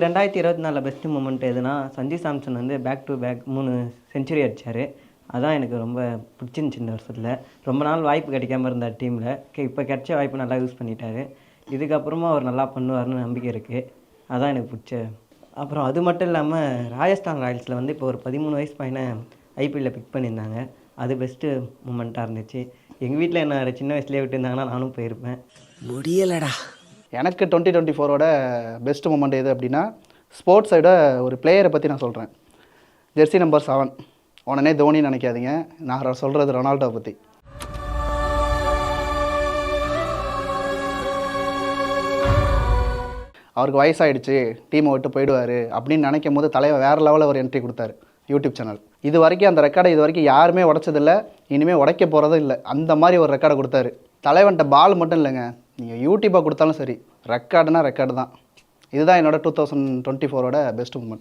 2024 best moment எதுனா, சஞ்சு சாம்சன் வந்து back to back 3 century அடிச்சாரு. அதான் எனக்கு ரொம்ப பிடிச்சிருந்துச்சு இந்த வருஷத்துல. ரொம்ப நாள் வாய்ப்பு கிடைக்காம இருந்தார் டீம்ல. இப்போ கிடைச்ச வாய்ப்பு நல்லா யூஸ் பண்ணிட்டாரு. இதுக்கப்புறமா அவர் நல்லா பண்ணுவார்னு நம்பிக்கை இருக்குது. அதான் எனக்கு பிடிச்ச. அப்புறம் அது மட்டும் இல்லாமல் ராஜஸ்தான் ராயல்ஸில் வந்து இப்போ ஒரு 13 வயசு பையனை ஐபிஎல்லில் பிக் பண்ணியிருந்தாங்க. அது பெஸ்ட்டு மூமெண்ட்டாக இருந்துச்சு. எங்கள் வீட்டில் என்ன சின்ன வயசுலேயே விட்டுருந்தாங்கன்னா நானும் போயிருப்பேன். முடியலடா. எனக்கு 2024ஓட பெஸ்ட் மூமெண்ட் எது அப்படின்னா, ஸ்போர்ட்ஸ் சைட ஒரு பிளேயரை பற்றி நான் சொல்கிறேன். Jersey number 7. உடனே தோனின்னு நினைக்காதீங்க, நான் சொல்கிறது ரொனால்டோ பற்றி. அவருக்கு வயசாகிடுச்சு, டீமை விட்டு போயிடுவார் அப்படின்னு நினைக்கும் போது தலைவர் வேறு லெவலில் ஒரு என்ட்ரி கொடுத்தாரு யூடியூப் சேனல். இது வரைக்கும் அந்த ரெக்கார்டை யாருமே உடைச்சதில்லை, இனிமேல் உடைக்க போகிறதும் இல்லை. அந்த மாதிரி ஒரு ரெக்கார்டை கொடுத்தாரு. தலைவன்ட்ட பால் மட்டும் இல்லைங்க, நீங்கள் யூடியூப்பாக கொடுத்தாலும் சரி, ரெக்கார்டுனா ரெக்கார்டு தான். இதுதான் என்னோட 2024ஓட பெஸ்ட் மூமெண்ட்.